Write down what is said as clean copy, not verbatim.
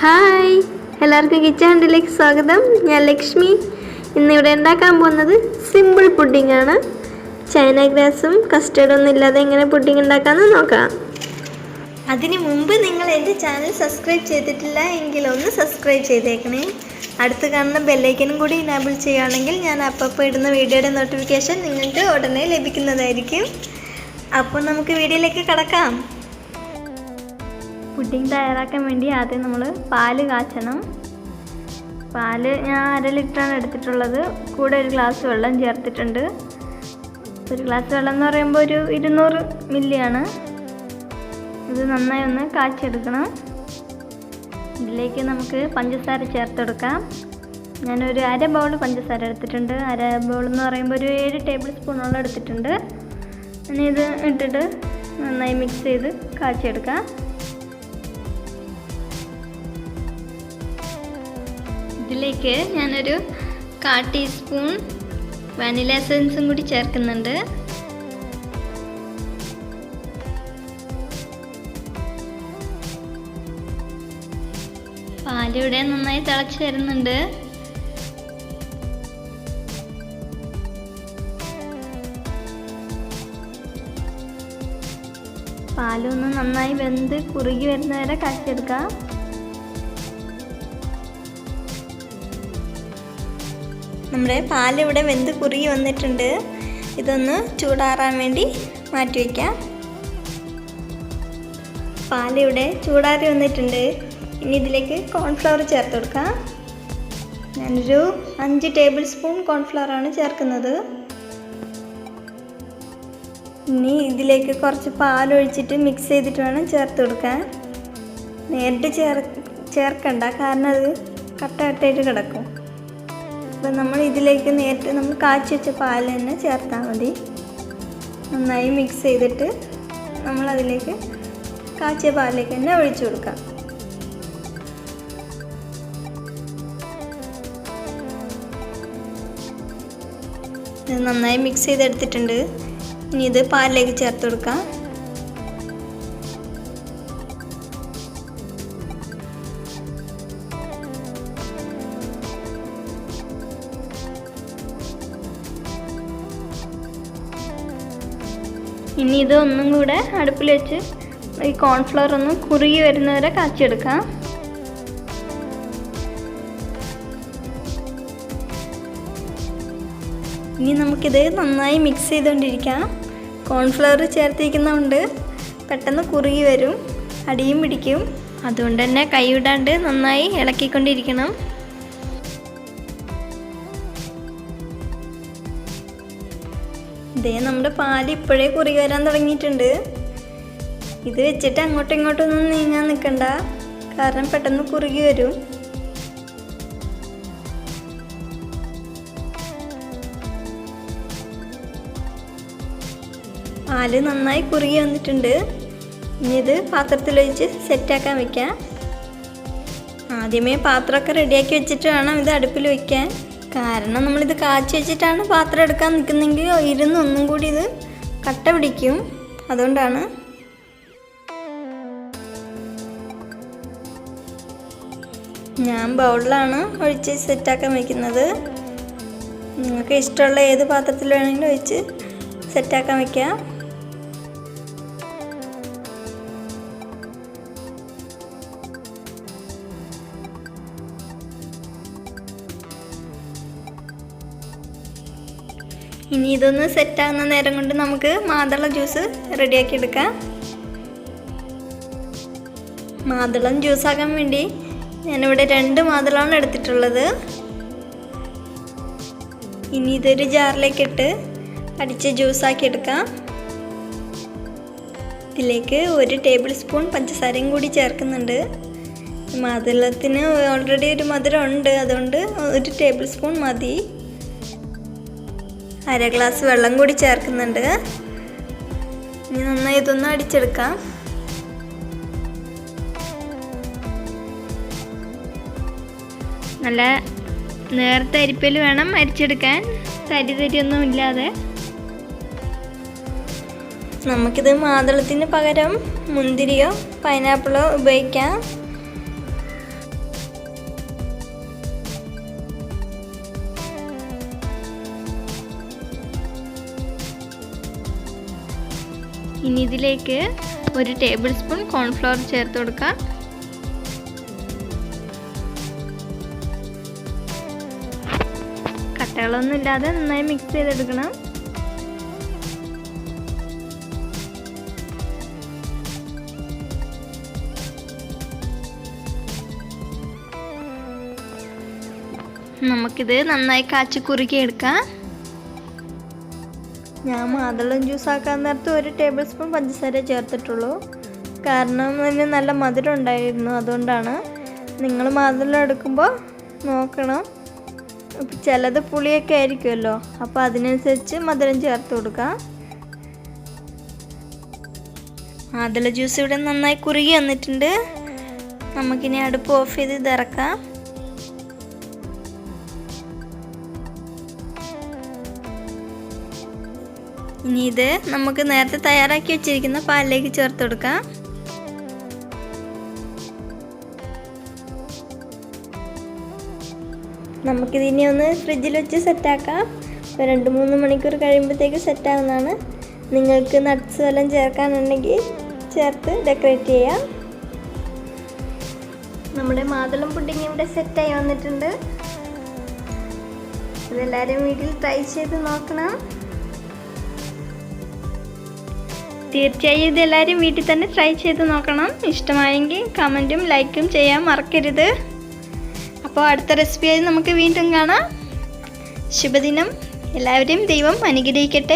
Hi, എല്ലാവർക്കും kitchen ഹണ്ടിലേക്ക് സ്വാഗതം. ഞാൻ ലക്ഷ്മി. ഇന്നിവിടെ ഉണ്ടാക്കാൻ പോകുന്നത് സിമ്പിൾ പുഡിംഗ് ആണ്. ചൈന ഗ്രാസും കസ്റ്റർഡൊന്നും ഇല്ലാതെ എങ്ങനെ പുഡിംഗ് ഉണ്ടാക്കാമെന്ന് നോക്കാം. അതിന് മുമ്പ് നിങ്ങൾ എൻ്റെ ചാനൽ സബ്സ്ക്രൈബ് ചെയ്തിട്ടില്ല എങ്കിൽ ഒന്ന് സബ്സ്ക്രൈബ് ചെയ്തേക്കണേ. അടുത്ത് കാണുന്ന ബെല്ലൈക്കനും കൂടി ഇനാബിൾ ചെയ്യുകയാണെങ്കിൽ ഞാൻ അപ്പോൾ ഇടുന്ന വീഡിയോയുടെ നോട്ടിഫിക്കേഷൻ നിങ്ങൾക്ക് ഉടനെ ലഭിക്കുന്നതായിരിക്കും. അപ്പോൾ നമുക്ക് വീഡിയോയിലേക്ക് കടക്കാം. പുഡിംഗ് തയ്യാറാക്കാൻ വേണ്ടി ആദ്യം നമ്മൾ പാല് കാച്ചണം. പാല് ഞാൻ 1/2 ലിറ്ററാണ് എടുത്തിട്ടുള്ളത്. കൂടെ 1 ഗ്ലാസ് വെള്ളം ചേർത്തിട്ടുണ്ട്. 1 ഗ്ലാസ് വെള്ളം എന്ന് പറയുമ്പോൾ ഒരു 200 മില്ലിയാണ്. ഇത് നന്നായി ഒന്ന് കാച്ചെടുക്കണം. ഇതിലേക്ക് നമുക്ക് പഞ്ചസാര ചേർത്തെടുക്കാം. ഞാനൊരു 1/2 ബൗൾ പഞ്ചസാര എടുത്തിട്ടുണ്ട്. 1/2 ബൗൾ എന്ന് പറയുമ്പോൾ ഒരു 7 ടേബിൾ സ്പൂണോളം എടുത്തിട്ടുണ്ട്. ഇനി ഇത് ഇട്ടിട്ട് നന്നായി മിക്സ് ചെയ്ത് കാച്ചെടുക്കാം. ഇതിലേക്ക് ഞാനൊരു 1/4 ടീസ്പൂൺ വാനില എസൻസും കൂടി ചേർക്കുന്നുണ്ട്. പാലിവിടെ നന്നായി തിളച്ച് വരുന്നുണ്ട്. പാലൊന്ന് നന്നായി വെന്ത് കുറുകി വരുന്നവരെ കാച്ചെടുക്കാം. നമ്മുടെ പാലിവിടെ വെന്ത് കുറുകി വന്നിട്ടുണ്ട്. ഇതൊന്ന് ചൂടാറാൻ വേണ്ടി മാറ്റി വയ്ക്കാം. പാലിവിടെ ചൂടാറി വന്നിട്ടുണ്ട്. ഇനി ഇതിലേക്ക് കോൺഫ്ലവർ ചേർത്ത് കൊടുക്കാം. ഞാനൊരു 5 ടേബിൾ സ്പൂൺ കോൺഫ്ലവറാണ് ചേർക്കുന്നത്. ഇനി ഇതിലേക്ക് കുറച്ച് പാലൊഴിച്ചിട്ട് മിക്സ് ചെയ്തിട്ട് വേണം ചേർത്ത് കൊടുക്കാൻ. നേരിട്ട് ചേർക്കണ്ട, കാരണം അത് കട്ടയായിട്ട് കിടക്കും. അപ്പോൾ നമ്മൾ ഇതിലേക്ക് നേരിട്ട് നമ്മൾ കാച്ചി വെച്ച പാൽ തന്നെ ചേർത്താൽ മതി. നന്നായി മിക്സ് ചെയ്തിട്ട് നമ്മൾ അതിലേക്ക് കാച്ചിയ പാലിലേക്ക് തന്നെ ഒഴിച്ചു കൊടുക്കാം. ഇത് നന്നായി മിക്സ് ചെയ്തെടുത്തിട്ടുണ്ട്. ഇനി ഇത് പാലിലേക്ക് ചേർത്ത് കൊടുക്കാം. ഇനി ഇത് ഒന്നും കൂടെ അടുപ്പിൽ വെച്ച് ഈ കോൺഫ്ലവർ ഒന്ന് കുറുകി വരുന്നവരെ കാച്ചെടുക്കാം. ഇനി നമുക്കിത് നന്നായി മിക്സ് ചെയ്തുകൊണ്ടിരിക്കാം. കോൺഫ്ലവർ ചേർത്തിരിക്കുന്നതുകൊണ്ട് പെട്ടെന്ന് കുറുകി വരും, അടിയും പിടിക്കും. അതുകൊണ്ട് തന്നെ കൈ വിടാണ്ട് നന്നായി ഇളക്കിക്കൊണ്ടിരിക്കണം. ഇതേ നമ്മുടെ പാല് ഇപ്പോഴേ കുറുകി വരാൻ തുടങ്ങിയിട്ടുണ്ട്. ഇത് വെച്ചിട്ട് അങ്ങോട്ടും ഇങ്ങോട്ടൊന്നും നീങ്ങാൻ നിൽക്കണ്ട, കാരണം പെട്ടെന്ന് കുറുകി വരും. പാല് നന്നായി കുറുകി വന്നിട്ടുണ്ട്. ഇനി ഇത് പാത്രത്തിലൊഴിച്ച് സെറ്റാക്കാൻ വയ്ക്കാം. ആദ്യമേ പാത്രമൊക്കെ റെഡിയാക്കി വെച്ചിട്ട് വേണം ഇത് അടുപ്പിൽ വയ്ക്കാൻ. കാരണം നമ്മളിത് കാച്ചി വെച്ചിട്ടാണ് പാത്രം എടുക്കാൻ നിൽക്കുന്നെങ്കിൽ ഇരുന്ന് ഒന്നും കൂടി ഇത് കട്ട പിടിക്കും. അതുകൊണ്ടാണ്. ഞാൻ ബൗളിലാണ് ഒഴിച്ച് സെറ്റാക്കാൻ വയ്ക്കുന്നത്. നിങ്ങൾക്ക് ഇഷ്ടമുള്ള ഏത് പാത്രത്തിൽ വേണമെങ്കിലും ഒഴിച്ച് സെറ്റാക്കാൻ വയ്ക്കാം. ഇനി ഇതൊന്ന് സെറ്റാകുന്ന നേരം കൊണ്ട് നമുക്ക് മാതളം ജ്യൂസ് റെഡിയാക്കി എടുക്കാം. മാതളം ജ്യൂസാക്കാൻ വേണ്ടി ഞാനിവിടെ 2 മാതളമാണ് എടുത്തിട്ടുള്ളത്. ഇനി ഇതൊരു ജാറിലേക്ക് ഇട്ട് അടിച്ച് ജ്യൂസാക്കി എടുക്കാം. ഇതിലേക്ക് 1 ടേബിൾ സ്പൂൺ പഞ്ചസാരയും കൂടി ചേർക്കുന്നുണ്ട്. മാതളത്തിന് ഓൾറെഡി ഒരു മധുരം ഉണ്ട്, അതുകൊണ്ട് 1 ടേബിൾ സ്പൂൺ മതി. 1/2 ഗ്ലാസ് വെള്ളം കൂടി ചേർക്കുന്നുണ്ട്. ഇനി നന്നായി ഇതൊന്ന് അടിച്ചെടുക്കാം. നല്ല നേർത്ത അരിപ്പയിൽ വേണം അരിച്ചെടുക്കാൻ, തരിയൊന്നും ഇല്ലാതെ. നമുക്കിത് മാതളത്തിന് പകരം മുന്തിരിയോ പൈനാപ്പിളോ ഉപയോഗിക്കാം. ഇനി ഇതിലേക്ക് 1 ടേബിൾ സ്പൂൺ കോൺഫ്ലവർ ചേർത്ത് കൊടുക്കാം. കട്ടകളൊന്നും ഇല്ലാതെ നന്നായി മിക്സ് ചെയ്തെടുക്കണം. നമുക്കിത് നന്നായി കാച്ചി കുറുക്കി എടുക്കാം. ഞാൻ മാതളം ജ്യൂസ് ആക്കാൻ നേരത്ത് 1 ടേബിൾ സ്പൂൺ പഞ്ചസാര ചേർത്തിട്ടുള്ളൂ. കാരണം അതിന് നല്ല മധുരം ഉണ്ടായിരുന്നു, അതുകൊണ്ടാണ്. നിങ്ങൾ മാതളം എടുക്കുമ്പോൾ നോക്കണം. ചിലത് പുളിയൊക്കെ ആയിരിക്കുമല്ലോ, അപ്പോൾ അതിനനുസരിച്ച് മധുരം ചേർത്ത് കൊടുക്കാം. മാതള ജ്യൂസ് ഇവിടെ നന്നായി കുറുകി വന്നിട്ടുണ്ട്. നമുക്കിനി അടുപ്പ് ഓഫ് ചെയ്ത് ഇത് ഇറക്കാം. ഇനി ഇത് നമുക്ക് നേരത്തെ തയ്യാറാക്കി വെച്ചിരിക്കുന്ന പാലിലേക്ക് ചേർത്ത് കൊടുക്കാം. നമുക്കിതിനെ ഒന്ന് ഫ്രിഡ്ജിൽ വെച്ച് സെറ്റാക്കാം. 2-3 മണിക്കൂർ കഴിയുമ്പോഴത്തേക്ക് സെറ്റാകുന്നതാണ്. നിങ്ങൾക്ക് നട്ട്സ് വല്ലതും ചേർക്കാനുണ്ടെങ്കിൽ ചേർത്ത് ഡെക്കറേറ്റ് ചെയ്യാം. നമ്മുടെ മാതളം പുഡിംഗ് ഇവിടെ സെറ്റായി വന്നിട്ടുണ്ട്. ഇതെല്ലാവരും വീട്ടിൽ ട്രൈ ചെയ്ത് നോക്കണം. തീർച്ചയായും ഇതെല്ലാവരും വീട്ടിൽ തന്നെ ട്രൈ ചെയ്ത് നോക്കണം. ഇഷ്ടമായെങ്കിൽ കമൻറ്റും ലൈക്കും ചെയ്യാൻ മറക്കരുത്. അപ്പോൾ അടുത്ത റെസിപ്പിയായി നമുക്ക് വീണ്ടും കാണാം. ശുഭദിനം. എല്ലാവരെയും ദൈവം അനുഗ്രഹിക്കട്ടെ.